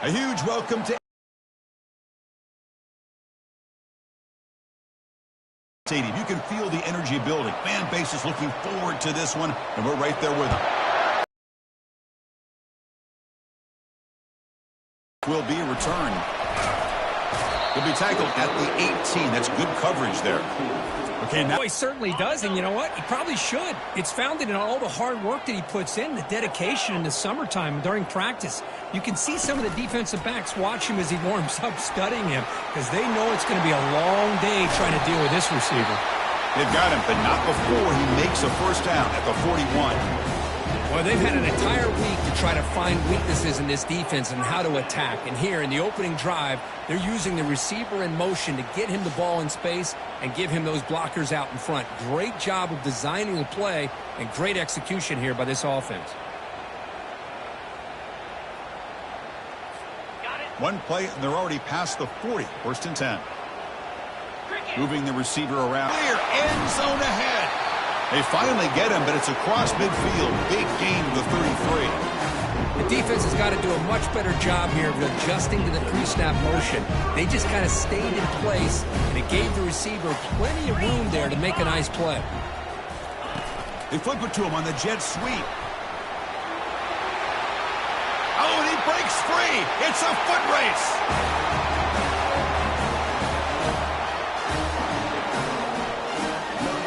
A huge welcome to stadium. You can feel the energy building. Fan base is looking forward to this one, and we're right there with them. Will be a return. He'll be tackled at the 18. That's good coverage there. Okay, now he certainly does, and you know what? He probably should. It's founded in all the hard work that he puts in, the dedication in the summertime during practice. You can see some of the defensive backs watch him as he warms up, studying him, because they know it's going to be a long day trying to deal with this receiver. They've got him, but not before he makes a first down at the 41. Well, they've had an entire week to try to find weaknesses in this defense and how to attack. And here in the opening drive, they're using the receiver in motion to get him the ball in space and give him those blockers out in front. Great job of designing the play and great execution here by this offense. One play, and they're already past the 40. First and 10. Moving the receiver around. Clear, end zone ahead. They finally get him, but it's across midfield. Big gain to the 33. The defense has got to do a much better job here of adjusting to the pre-snap motion. They just kind of stayed in place, and it gave the receiver plenty of room there to make a nice play. They flip it to him on the jet sweep. Oh, and he breaks free. It's a foot race.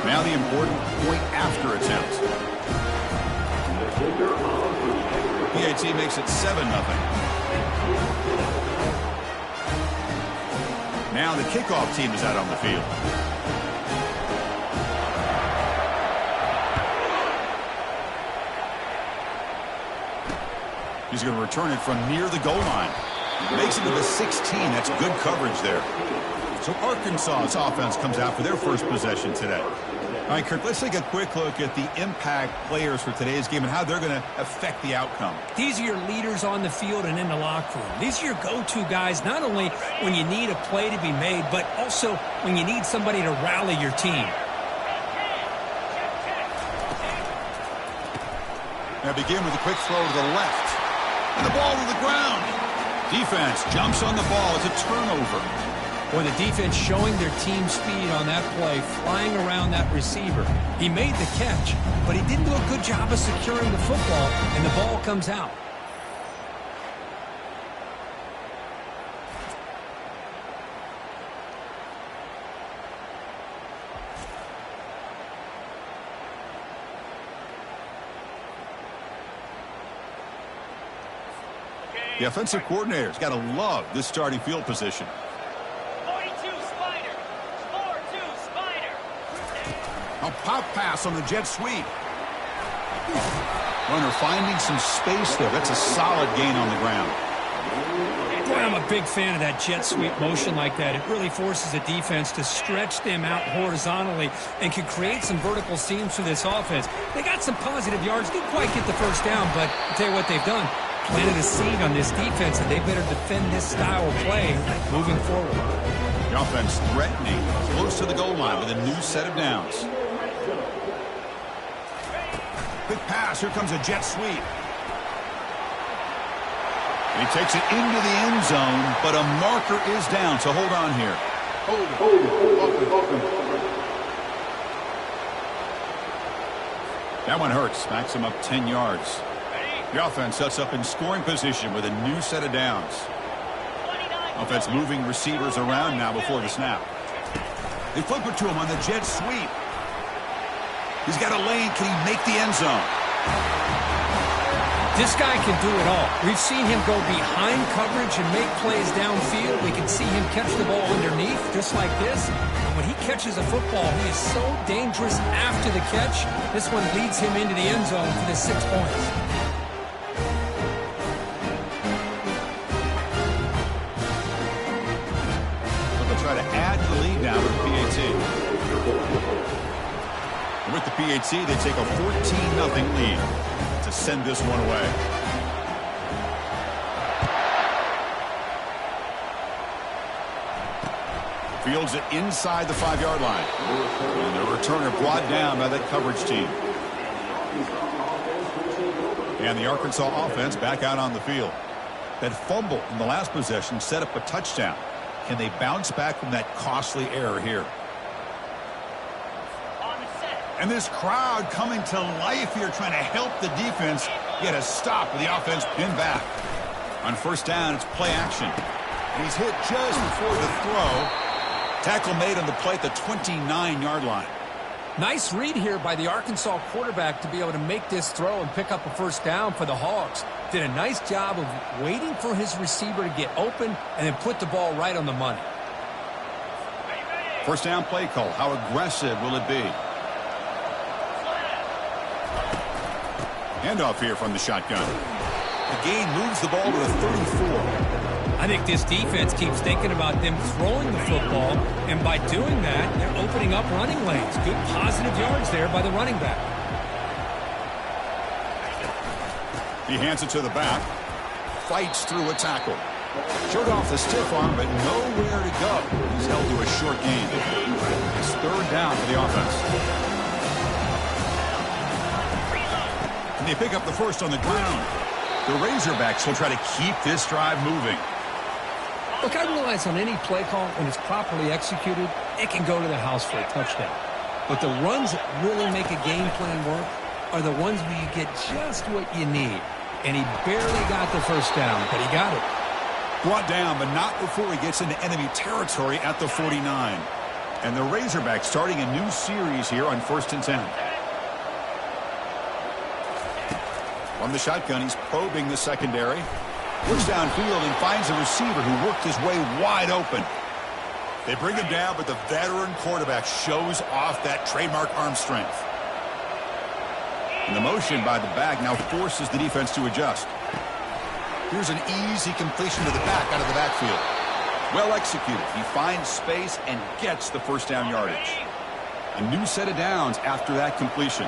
Now the important point after attempt. PAT makes it 7-0. Now the kickoff team is out on the field. He's going to return it from near the goal line. Makes it to the 16. That's good coverage there. So Arkansas's offense comes out for their first possession today. All right, Kirk, let's take a quick look at the impact players for today's game and how they're going to affect the outcome. These are your leaders on the field and in the locker room. These are your go-to guys, not only when you need a play to be made, but also when you need somebody to rally your team. Now begin with a quick throw to the left. And the ball to the ground. Defense jumps on the ball. It's a turnover. Boy, the defense showing their team speed on that play, flying around that receiver. He made the catch, but he didn't do a good job of securing the football, and the ball comes out. The offensive coordinator's got to love this starting field position. A pop pass on the jet sweep. Runner finding some space there. That's a solid gain on the ground. Boy, I'm a big fan of that jet sweep motion like that. It really forces the defense to stretch them out horizontally and can create some vertical seams for this offense. They got some positive yards. Didn't quite get the first down, but I'll tell you what they've done. Planted a seed on this defense, and they better defend this style of play moving forward. The offense threatening, close to the goal line with a new set of downs. Quick pass. Here comes a jet sweep. He takes it into the end zone, but a marker is down, so hold on here. That one hurts. Smacks him up 10 yards. The offense sets up in scoring position with a new set of downs. Offense moving receivers around now before the snap. They flip it to him on the jet sweep. He's got a lane. Can he make the end zone? This guy can do it all. We've seen him go behind coverage and make plays downfield. We can see him catch the ball underneath, just like this. And when he catches a football, he is so dangerous after the catch. This one leads him into the end zone for the 6 points. They'll try to add the lead now with the PAT. And with the PAT, they take a 14-0 lead to send this one away. Fields it inside the 5-yard line. And the returner brought down by that coverage team. And the Arkansas offense back out on the field. That fumble in the last possession set up a touchdown. Can they bounce back from that costly error here? And this crowd coming to life here trying to help the defense get a stop with the offense pinned back. On first down, it's play action. And he's hit just before the throw. Tackle made on the play at the 29-yard line. Nice read here by the Arkansas quarterback to be able to make this throw and pick up a first down for the Hogs. Did a nice job of waiting for his receiver to get open and then put the ball right on the money. First down play call. How aggressive will it be? Handoff here from the shotgun. The gain moves the ball to the 34. I think this defense keeps thinking about them throwing the football, and by doing that, they're opening up running lanes. Good positive yards there by the running back. He hands it to the back. Fights through a tackle. Showed off the stiff arm, but nowhere to go. He's held to a short gain. It's third down for the offense. And they pick up the first on the ground. The Razorbacks will try to keep this drive moving. Look, I realize on any play call, when it's properly executed, it can go to the house for a touchdown. But the runs that really make a game plan work are the ones where you get just what you need. And he barely got the first down, but he got it. Brought down, but not before he gets into enemy territory at the 49. And the Razorbacks starting a new series here on 1st and 10. From the shotgun, he's probing the secondary. Looks downfield and finds a receiver who worked his way wide open. They bring him down, but the veteran quarterback shows off that trademark arm strength. And the motion by the back now forces the defense to adjust. Here's an easy completion to the back out of the backfield. Well executed. He finds space and gets the first down yardage. A new set of downs after that completion.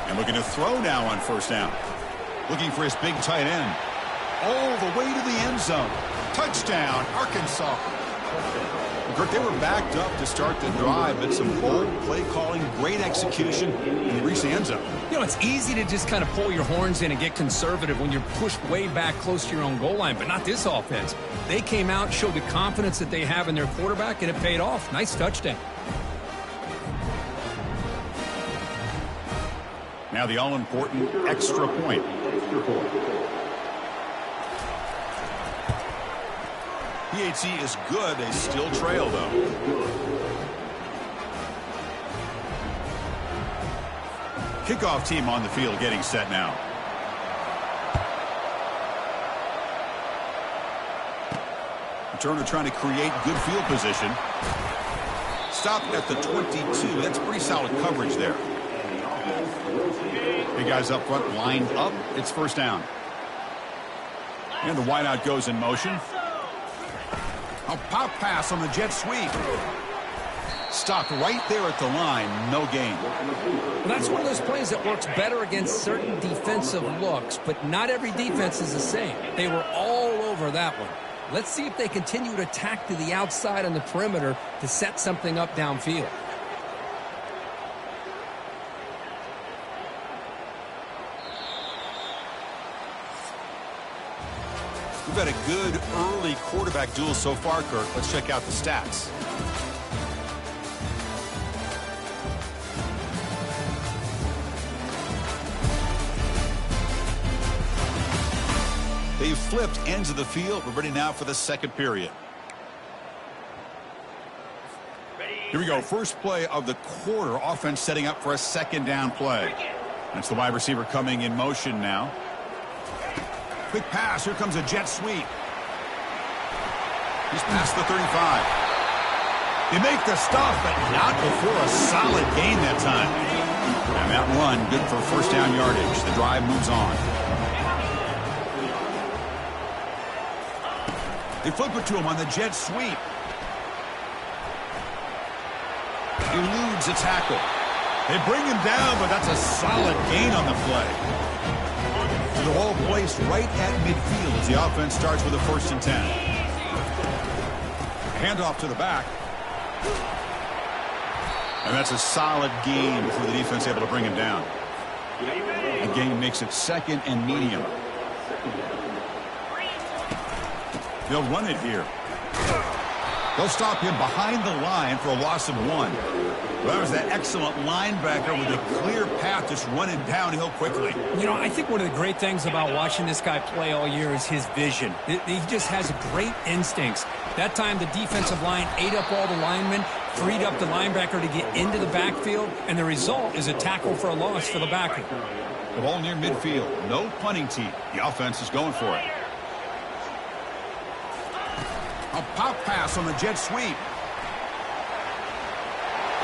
And looking to throw now on first down. Looking for his big tight end. All the way to the end zone. Touchdown, Arkansas. Kirk, they were backed up to start the drive, but some bold play calling, great execution, and they reached the end zone. You know, it's easy to just kind of pull your horns in and get conservative when you're pushed way back close to your own goal line, but not this offense. They came out, showed the confidence that they have in their quarterback, and it paid off. Nice touchdown. Now the all-important extra point. PAT is good. They still trail, though. Kickoff team on the field getting set now. Returner trying to create good field position. Stopped at the 22. That's pretty solid coverage there. Big guys up front lined up. It's first down. And the wideout goes in motion. A pop pass on the jet sweep. Stopped right there at the line. No gain. Well, that's one of those plays that works better against certain defensive looks, but not every defense is the same. They were all over that one. Let's see if they continue to attack to the outside on the perimeter to set something up downfield. We've had a good early quarterback duel so far, Kirk. Let's check out the stats. They've flipped ends of the field. We're ready now for the second period. Here we go. First play of the quarter. Offense setting up for a second down play. That's the wide receiver coming in motion now. Quick pass. Here comes a jet sweep. He's past the 35. They make the stop, but not before a solid gain that time. And that run, good for first down yardage. The drive moves on. They flip it to him on the jet sweep. Eludes a tackle. They bring him down, but that's a solid gain on the play. The ball placed right at midfield as the offense starts with a 1st and 10. Handoff to the back. And that's a solid gain before the defense able to bring him down. The game makes it second and medium. They'll run it here. They'll stop him behind the line for a loss of 1. Well, that was that excellent linebacker with a clear path just running downhill quickly. You know, I think one of the great things about watching this guy play all year is his vision. He just has great instincts. That time the defensive line ate up all the linemen, freed up the linebacker to get into the backfield, and the result is a tackle for a loss for the backer. The ball near midfield. No punting tee. The offense is going for it. A pop pass on the jet sweep.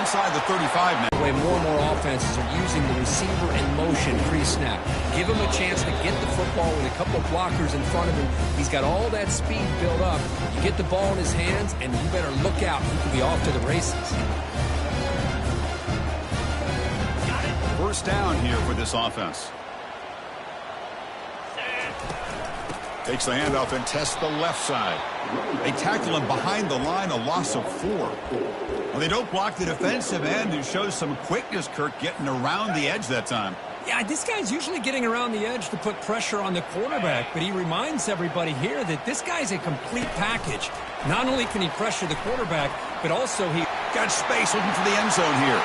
Inside the 35 now. The way more and more offenses are using the receiver in motion pre-snap. Give him a chance to get the football with a couple of blockers in front of him. He's got all that speed built up. You get the ball in his hands, and you better look out. He could be off to the races. First down here for this offense. Takes the handoff and tests the left side. They tackle him behind the line, a loss of 4. Well, they don't block the defensive end, who shows some quickness, Kirk, getting around the edge that time. Yeah, this guy's usually getting around the edge to put pressure on the quarterback, but he reminds everybody here that this guy's a complete package. Not only can he pressure the quarterback, but also he got space looking for the end zone here.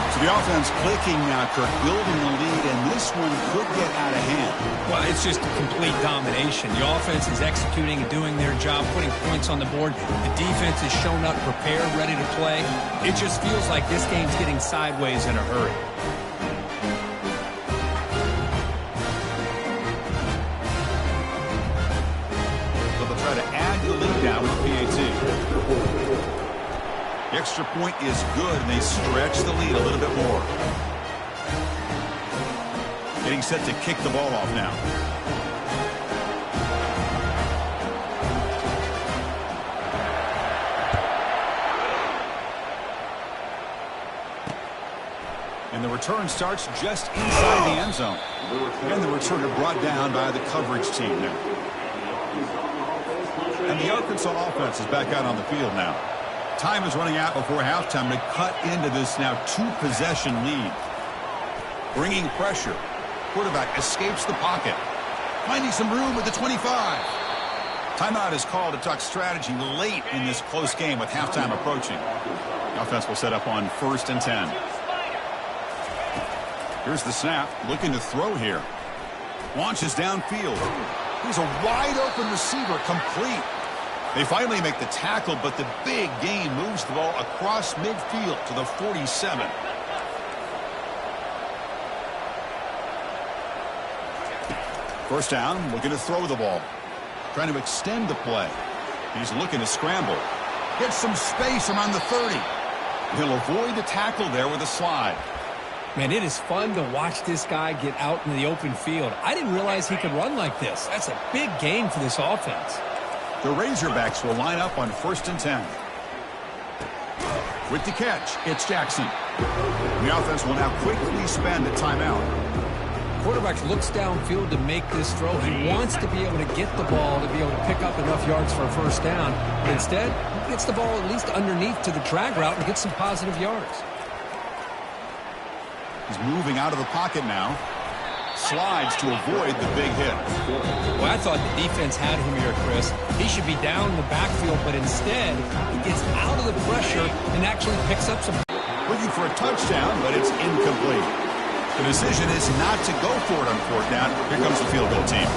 So the offense clicking now, Kirk, building the lead, and this one could get out of hand. Well, it's just a complete domination. The offense is executing and doing their job, putting points on the board. The defense is shown up, prepared, ready to play. It just feels like this game's getting sideways in a hurry. So they'll try to add the lead now with PAT. The extra point is good, and they stretch the lead a little bit more. Getting set to kick the ball off now. And the return starts just inside the end zone. And the returner brought down by the coverage team there. And the Arkansas offense is back out on the field now. Time is running out before halftime to cut into this now 2-possession lead. Bringing pressure. Quarterback escapes the pocket. Finding some room at the 25. Timeout is called to talk strategy late in this close game with halftime approaching. The offense will set up on 1st and 10. Here's the snap. Looking to throw here. Launches downfield. Here's a wide open receiver, complete. They finally make the tackle, but the big gain moves the ball across midfield to the 47. First down, looking to throw the ball. Trying to extend the play. He's looking to scramble. Gets some space around the 30. He'll avoid the tackle there with a slide. Man, it is fun to watch this guy get out in the open field. I didn't realize he could run like this. That's a big gain for this offense. The Razorbacks will line up on 1st and 10. With the catch, it's Jackson. The offense will now quickly spend a timeout. Quarterback looks downfield to make this throw. He wants to be able to get the ball to be able to pick up enough yards for a first down. But instead, he gets the ball at least underneath to the drag route and gets some positive yards. He's moving out of the pocket now. Slides to avoid the big hit. Well, I thought the defense had him here, Chris. He should be down in the backfield, but instead, he gets out of the pressure and actually picks up some. Looking for a touchdown, but it's incomplete. The decision is not to go for it on 4th down. Here comes the field goal team.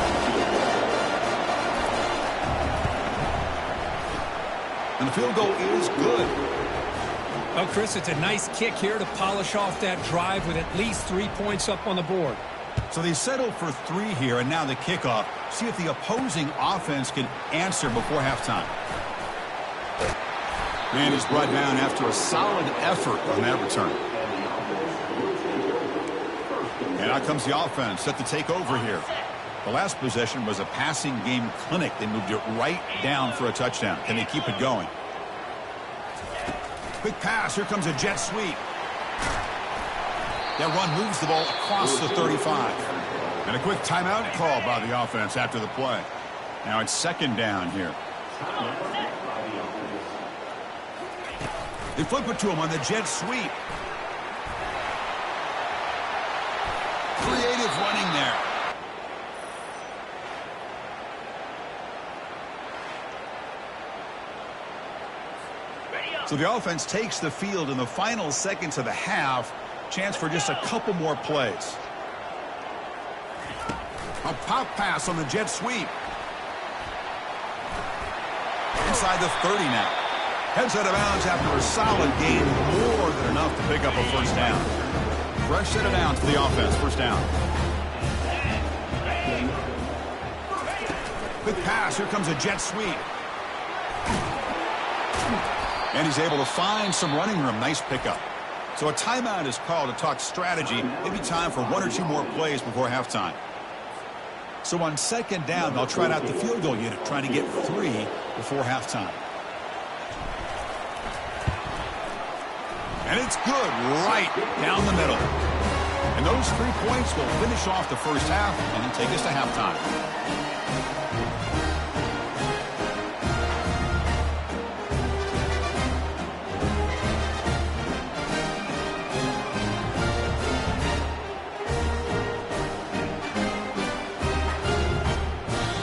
And the field goal is good. Well, Chris, it's a nice kick here to polish off that drive with at least 3 points up on the board. So they settle for 3 here, and now the kickoff. See if the opposing offense can answer before halftime. Man is brought down after a solid effort on that return. And out comes the offense set to take over here. The last possession was a passing game clinic. They moved it right down for a touchdown. Can they keep it going? Quick pass. Here comes a jet sweep. That run moves the ball across the 35. And a quick timeout call by the offense after the play. Now it's 2nd down here. They flip it to him on the jet sweep. So the offense takes the field in the final seconds of the half. Chance for just a couple more plays. A pop pass on the jet sweep. Inside the 30 now. Heads out of bounds after a solid gain, more than enough to pick up a first down. Fresh set of downs for the offense, first down. Quick pass, here comes a jet sweep. And he's able to find some running room, nice pickup. So a timeout is called to talk strategy, maybe time for one or two more plays before halftime. So on second down, they'll try out the field goal unit, trying to get 3 before halftime. And it's good right down the middle. And those 3 points will finish off the first half and then take us to halftime.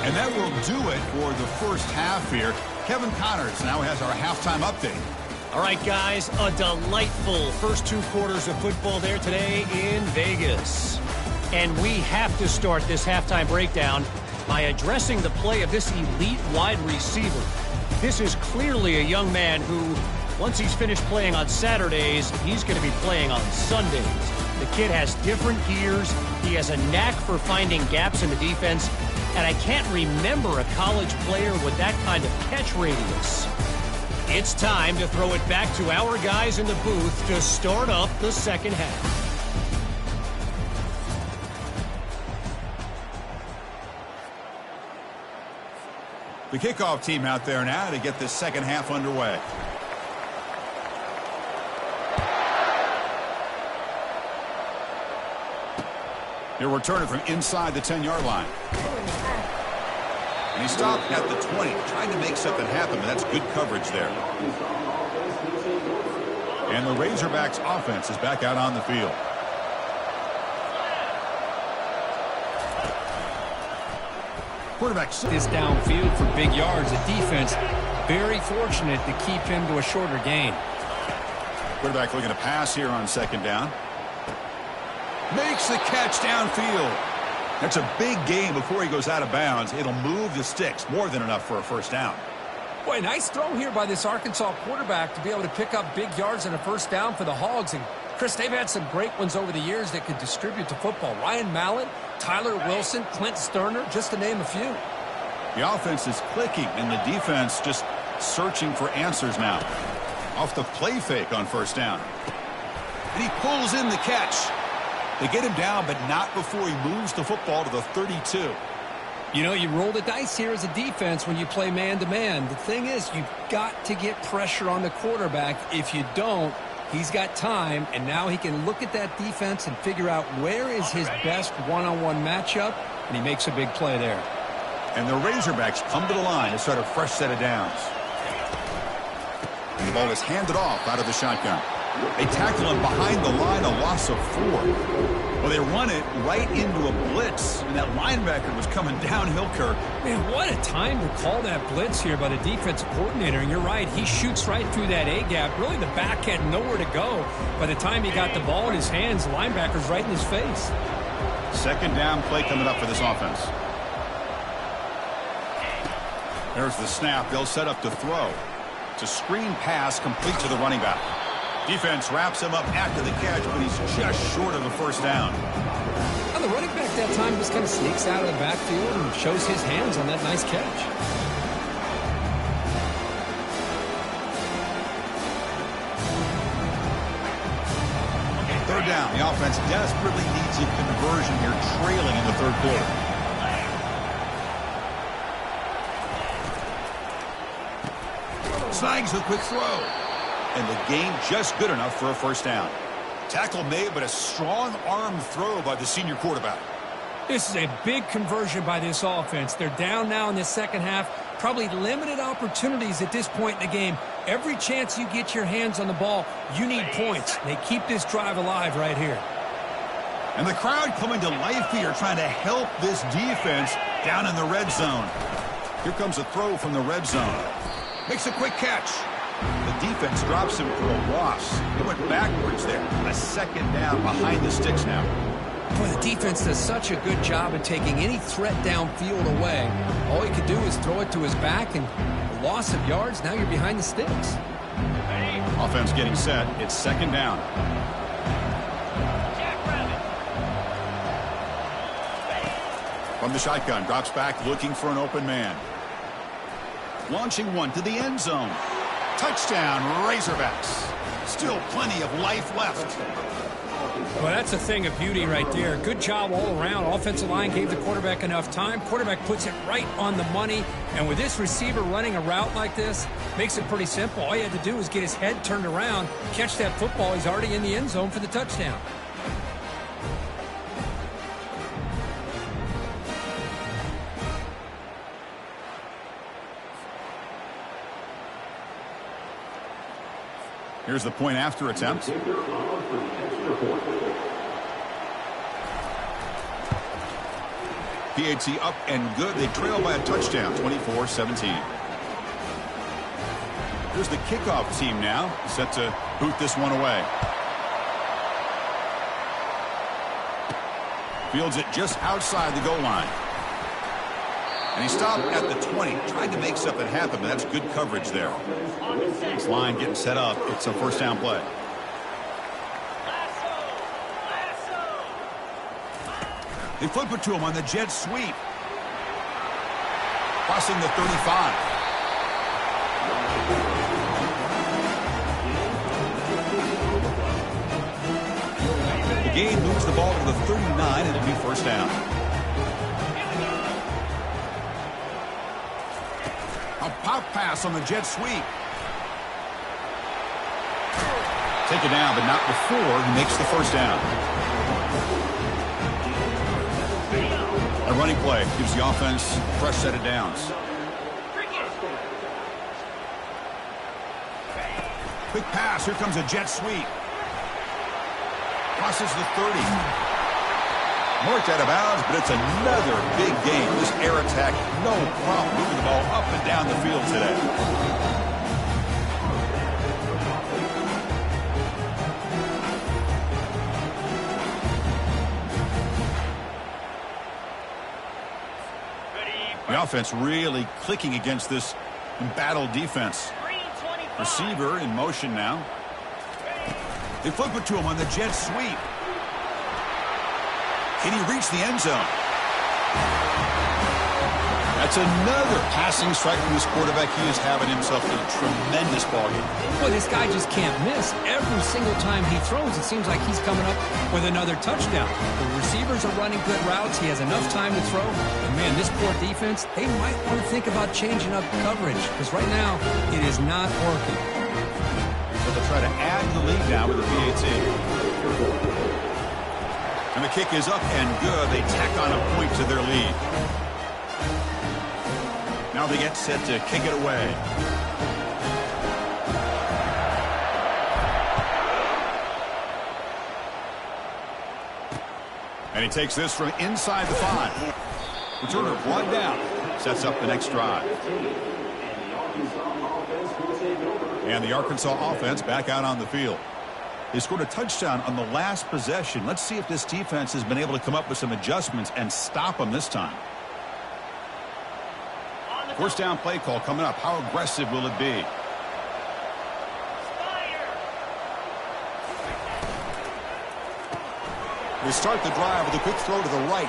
And that will do it for the first half here. Kevin Connors now has our halftime update. All right, guys, a delightful first 2 quarters of football there today in Vegas. And we have to start this halftime breakdown by addressing the play of this elite wide receiver. This is clearly a young man who, once he's finished playing on Saturdays, he's going to be playing on Sundays. The kid has different gears. He has a knack for finding gaps in the defense. And I can't remember a college player with that kind of catch radius. It's time to throw it back to our guys in the booth to start up the second half. The kickoff team out there now to get this second half underway. He'll return it from inside the 10-yard line. And he stopped at the 20, trying to make something happen, but that's good coverage there. And the Razorbacks offense is back out on the field. Quarterback this downfield for big yards. The defense very fortunate to keep him to a shorter gain. Quarterback looking to pass here on second down. Makes the catch downfield. That's a big gain before he goes out of bounds. It'll move the sticks, more than enough for a first down. Boy, nice throw here by this Arkansas quarterback to be able to pick up big yards and a first down for the Hogs. And, Chris, they've had some great ones over the years that could distribute the football. Ryan Mallett, Tyler Wilson, Clint Sterner, just to name a few. The offense is clicking, and the defense just searching for answers now. Off the play fake on first down. And he pulls in the catch. They get him down, but not before he moves the football to the 32. You know, you roll the dice here as a defense when you play man-to-man. The thing is, you've got to get pressure on the quarterback. If you don't, he's got time, and now he can look at that defense and figure out where is his best one-on-one matchup, and he makes a big play there. And the Razorbacks come to the line to start a fresh set of downs. And the ball is handed off out of the shotgun. They tackle him behind the line, a loss of 4. Well, they run it right into a blitz, and that linebacker was coming downhill, Kirk. Man, what a time to call that blitz here by the defensive coordinator. And you're right, he shoots right through that A-gap. Really, the back had nowhere to go. By the time he got the ball in his hands, the linebacker's right in his face. Second down play coming up for this offense. There's the snap. They'll set up to throw. It's a screen pass complete to the running back. Defense wraps him up after the catch, but he's just short of a first down. Now, the running back that time just kind of sneaks out of the backfield and shows his hands on that nice catch. Third down. The offense desperately needs a conversion here, trailing in the third quarter. Snags the quick throw. And the gain just good enough for a first down. Tackle made, but a strong arm throw by the senior quarterback. This is a big conversion by this offense. They're down now in the second half. Probably limited opportunities at this point in the game. Every chance you get your hands on the ball, you need points. They keep this drive alive right here. And the crowd coming to life here, trying to help this defense down in the red zone. Here comes a throw from the red zone. Makes a quick catch. The defense drops him for a loss. He went backwards there. A second down behind the sticks now. Boy, the defense does such a good job of taking any threat downfield away. All he could do is throw it to his back, and a loss of yards, now you're behind the sticks. Offense getting set. It's second down. From the shotgun, drops back, looking for an open man. Launching one to the end zone. Touchdown, Razorbacks. Still plenty of life left. Well, that's a thing of beauty right there. Good job all around. Offensive line gave the quarterback enough time. Quarterback puts it right on the money. And with this receiver running a route like this, makes it pretty simple. All you had to do was get his head turned around, catch that football. He's already in the end zone for the touchdown. Here's the point after attempt. PAT up and good. They trail by a touchdown, 24-17. Here's the kickoff team now, set to boot this one away. Fields it just outside the goal line. And he stopped at the 20, tried to make something happen, but that's good coverage there. This line getting set up. It's a first down play. They flip it to him on the jet sweep. Crossing the 35. The gain moves the ball to the 39, and it'll be first down. A pop pass on the jet sweep. Take it down, but not before he makes the first down. A running play gives the offense a fresh set of downs. Quick pass. Here comes a jet sweep. Crosses the 30. Marked out of bounds, but it's another big game. This air attack, no problem moving the ball up and down the field today. The offense really clicking against this embattled defense. Receiver in motion now. They flip it to him on the jet sweep. Can he reach the end zone? That's another passing strike from this quarterback. He is having himself a tremendous ballgame. Well, this guy just can't miss. Every single time he throws, it seems like he's coming up with another touchdown. The receivers are running good routes. He has enough time to throw. And, man, this poor defense, they might want to think about changing up coverage because right now it is not working. So they'll try to add to the lead now with the PAT. And the kick is up and good. They tack on a point to their lead. Now they get set to kick it away. And he takes this from inside the 5. Returner plugged out. Sets up the next drive. And the Arkansas offense back out on the field. They scored a touchdown on the last possession. Let's see if this defense has been able to come up with some adjustments and stop them this time. First down play call coming up. How aggressive will it be? They start the drive with a quick throw to the right.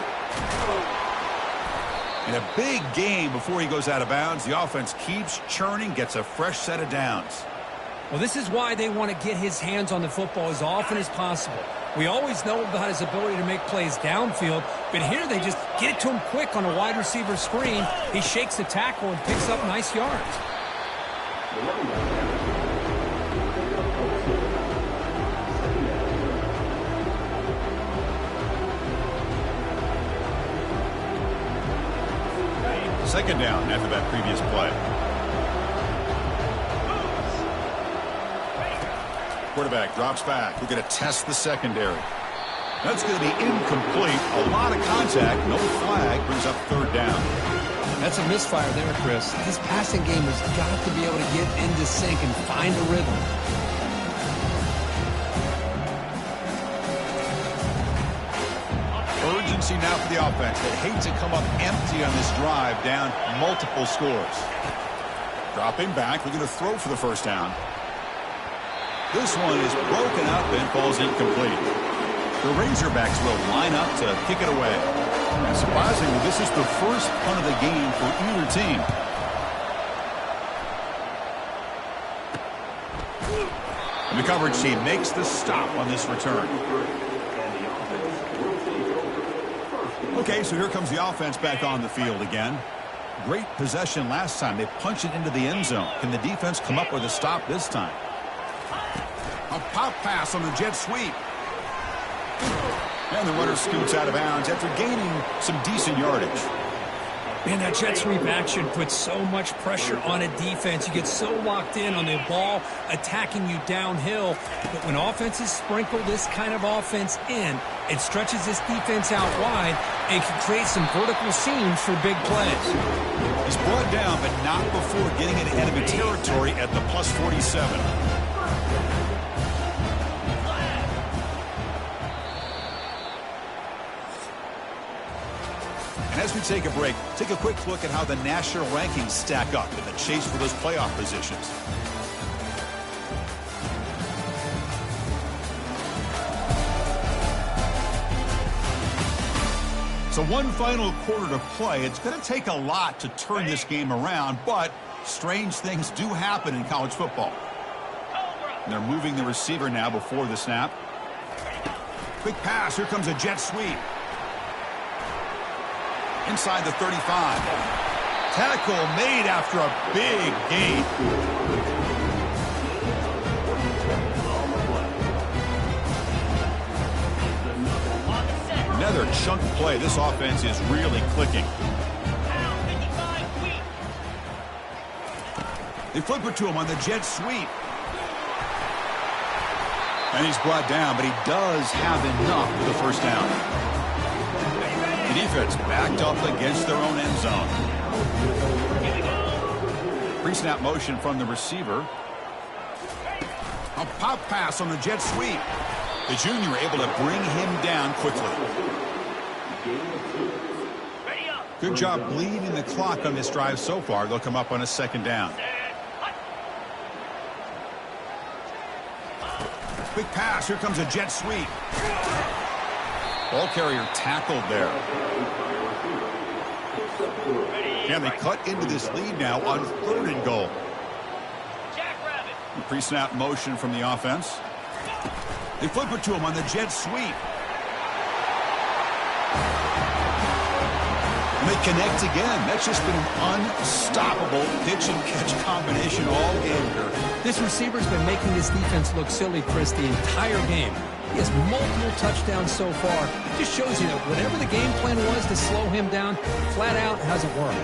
And a big gain before he goes out of bounds. The offense keeps churning, gets a fresh set of downs. Well, this is why they want to get his hands on the football as often as possible. We always know about his ability to make plays downfield, but here they just get it to him quick on a wide receiver screen. He shakes the tackle and picks up nice yards. Second down after that previous play. Quarterback drops back. We're going to test the secondary. That's going to be incomplete. A lot of contact. No flag. Brings up third down. That's a misfire there, Chris. This passing game has got to be able to get into sync and find a rhythm. Urgency now for the offense. They hate to come up empty on this drive, down multiple scores. Dropping back, we're going to throw for the first down. This one is broken up and falls incomplete. The Razorbacks will line up to kick it away. And surprisingly, this is the first punt of the game for either team. And the coverage team makes the stop on this return. Okay, so here comes the offense back on the field again. Great possession last time. They punched it into the end zone. Can the defense come up with a stop this time? A pop pass on the jet sweep. And the runner scoots out of bounds after gaining some decent yardage. Man, that jet sweep action puts so much pressure on a defense. You get so locked in on the ball attacking you downhill. But when offenses sprinkle this kind of offense in, it stretches this defense out wide and can create some vertical seams for big plays. He's brought down, but not before getting into enemy territory at the plus 47. As we take a break, take a quick look at how the national rankings stack up in the chase for those playoff positions. So one final quarter to play. It's going to take a lot to turn this game around, but strange things do happen in college football. And they're moving the receiver now before the snap. Quick pass. Here comes a jet sweep. Inside the 35. Tackle made after a big gain. Another chunk play. This offense is really clicking. They flip it to him on the jet sweep. And he's brought down, but he does have enough for the first down. The defense backed up against their own end zone. Pre-snap motion from the receiver. A pop pass on the jet sweep. The junior able to bring him down quickly. Good job bleeding the clock on this drive so far. They'll come up on a second down. Quick pass. Here comes a jet sweep. Ball carrier tackled there. And they cut into this lead now on 3rd and goal. Pre-snap motion from the offense. They flip it to him on the jet sweep. And they connect again. That's just been an unstoppable pitch and catch combination all game here. This receiver's been making this defense look silly, Chris, the entire game. He has multiple touchdowns so far. It just shows you that whatever the game plan was to slow him down, flat out hasn't worked.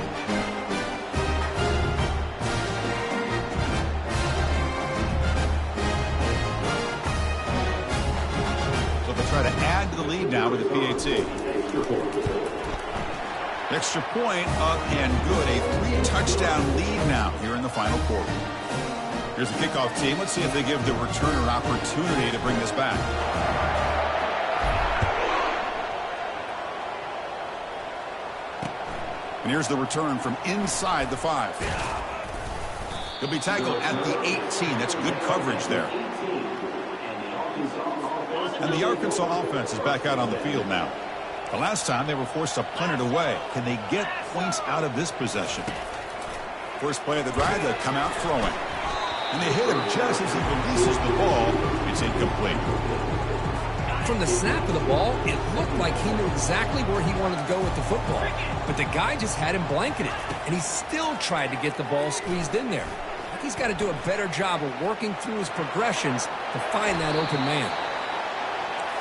So they'll try to add to the lead now with the PAT. Extra point up and good. A 3-touchdown lead now here in the final quarter. Here's the kickoff team. Let's see if they give the returner opportunity to bring this back. And here's the return from inside the 5. He'll be tackled at the 18. That's good coverage there. And the Arkansas offense is back out on the field now. The last time they were forced to punt it away. Can they get points out of this possession? First play of the drive, they'll come out throwing. And they hit him just as he releases the ball. It's incomplete. From the snap of the ball, it looked like he knew exactly where he wanted to go with the football. But the guy just had him blanketed, and he still tried to get the ball squeezed in there. He's got to do a better job of working through his progressions to find that open man.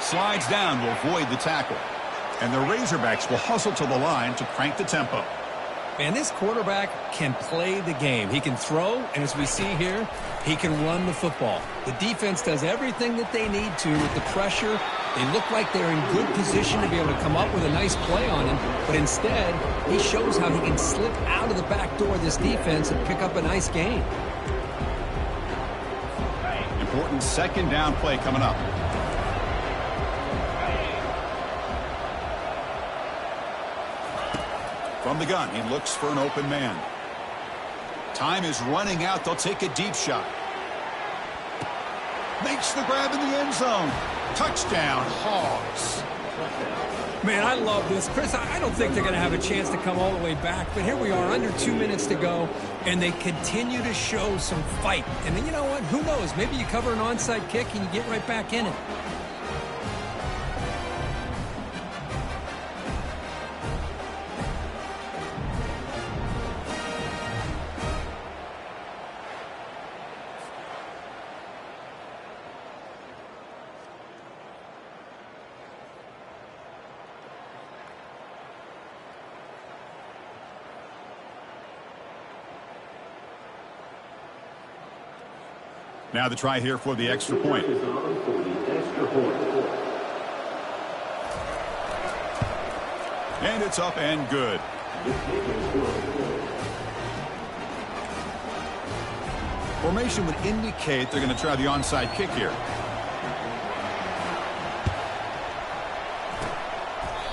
Slides down to avoid the tackle. And the Razorbacks will hustle to the line to crank the tempo. Man, this quarterback can play the game. He can throw, and as we see here, he can run the football. The defense does everything that they need to with the pressure. They look like they're in good position to be able to come up with a nice play on him, but instead, he shows how he can slip out of the back door of this defense and pick up a nice gain. Important second down play coming up. From the gun, he looks for an open man. Time is running out. They'll take a deep shot. Makes the grab in the end zone. Touchdown, Hogs. Man, I love this. Chris, I don't think they're going to have a chance to come all the way back, but here we are, under 2 minutes to go, and they continue to show some fight. And then, you know what? Who knows? Maybe you cover an onside kick and you get right back in it. Now the try here for the extra point. And it's up and good. Formation would indicate they're going to try the onside kick here.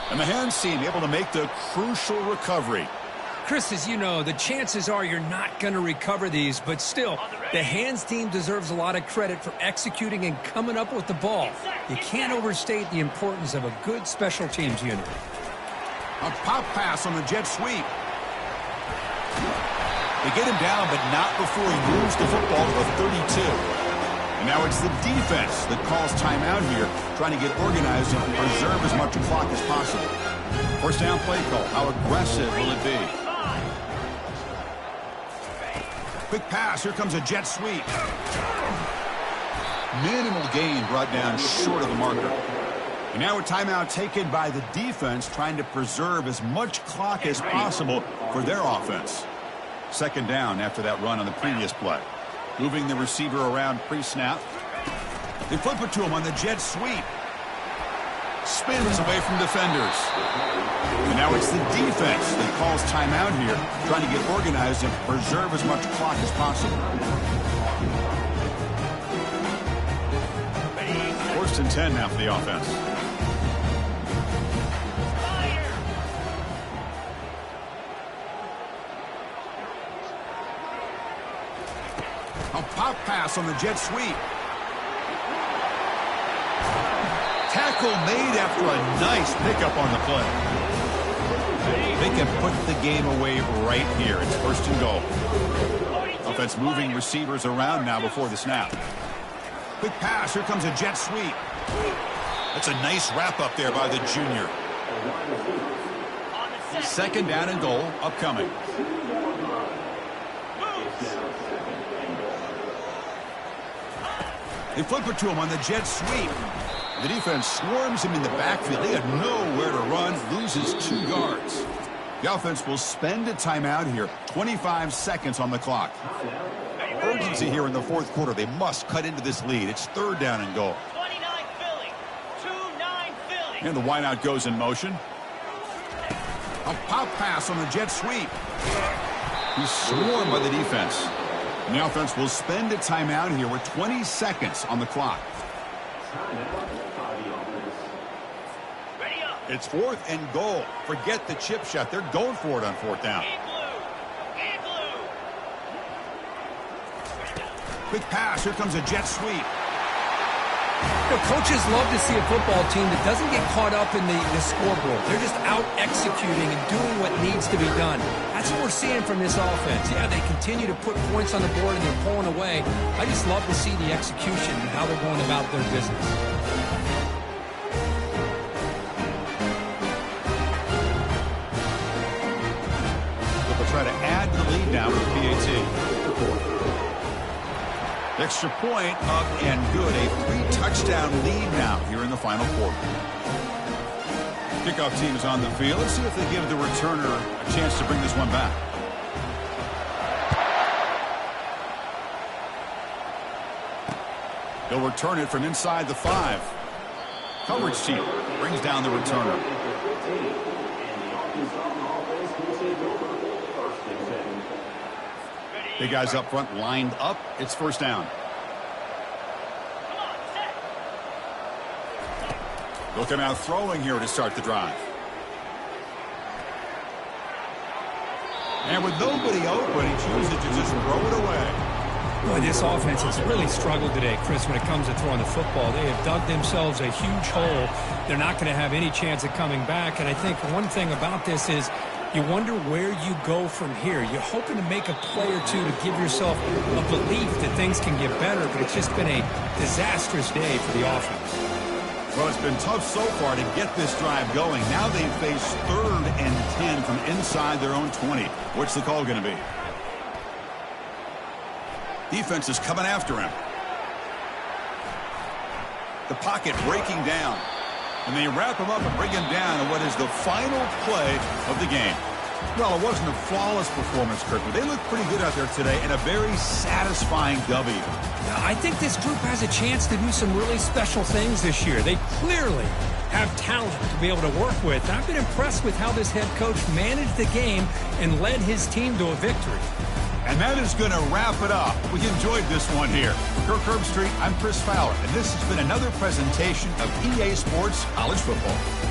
And the hands team able to make the crucial recovery. Chris, as you know, the chances are you're not going to recover these, but still, the hands team deserves a lot of credit for executing and coming up with the ball. You can't overstate the importance of a good special teams unit. A pop pass on the jet sweep. They get him down, but not before he moves the football to the 32. And now it's the defense that calls timeout here, trying to get organized and preserve as much clock as possible. First down play call. How aggressive will it be? Quick pass. Here comes a jet sweep. Minimal gain brought down short of the marker. And now a timeout taken by the defense, trying to preserve as much clock as possible for their offense. Second down after that run on the previous play. Moving the receiver around pre-snap. They flip it to him on the jet sweep. Spins away from defenders. And now it's the defense that calls timeout here, trying to get organized and preserve as much clock as possible. First and 10 now for the offense. A pop pass on the jet sweep. Tackle made after a nice pickup on the play. They can put the game away right here. It's first and goal. Offense moving receivers around now before the snap. Quick pass. Here comes a jet sweep. That's a nice wrap up there by the junior. Second down and goal upcoming. They flip it to him on the jet sweep. The defense swarms him in the backfield. They had nowhere to run, loses 2 yards. The offense will spend a timeout here. 25 seconds on the clock. Urgency here in the fourth quarter. They must cut into this lead. It's third down and goal. 29 Philly. 2-9 Philly. And the wideout goes in motion. A pop pass on the jet sweep. He's swarmed by the defense. And the offense will spend a timeout here with 20 seconds on the clock. It's fourth and goal. Forget the chip shot. They're going for it on fourth down. Quick pass. Here comes a jet sweep. You know, coaches love to see a football team that doesn't get caught up in the scoreboard. They're just out executing and doing what needs to be done. That's what we're seeing from this offense. Yeah, they continue to put points on the board and they're pulling away. I just love to see the execution and how they're going about their business. Try to add the lead now with PAT. Extra point up and good. A 3-touchdown lead now here in the final quarter. Kickoff team is on the field. Let's see if they give the returner a chance to bring this one back. They'll return it from inside the 5. Coverage team brings down the returner. The guys up front lined up. It's first down. They'll come out throwing here to start the drive. And with nobody open, he chooses to just throw it away. Boy, this offense has really struggled today, Chris, when it comes to throwing the football. They have dug themselves a huge hole. They're not going to have any chance of coming back. And I think one thing about this is you wonder where you go from here. You're hoping to make a play or two to give yourself a belief that things can get better, but it's just been a disastrous day for the offense. Well, it's been tough so far to get this drive going. Now they face 3rd and 10 from inside their own 20. What's the call going to be? Defense is coming after him. The pocket breaking down. And they wrap him up and bring him down in what is the final play of the game. Well, it wasn't a flawless performance, Kirk, but they looked pretty good out there today and a very satisfying W. I think this group has a chance to do some really special things this year. They clearly have talent to be able to work with. I've been impressed with how this head coach managed the game and led his team to a victory. And that is going to wrap it up. We enjoyed this one here. For Kirk Herbstreit, I'm Chris Fowler, and this has been another presentation of EA Sports College Football.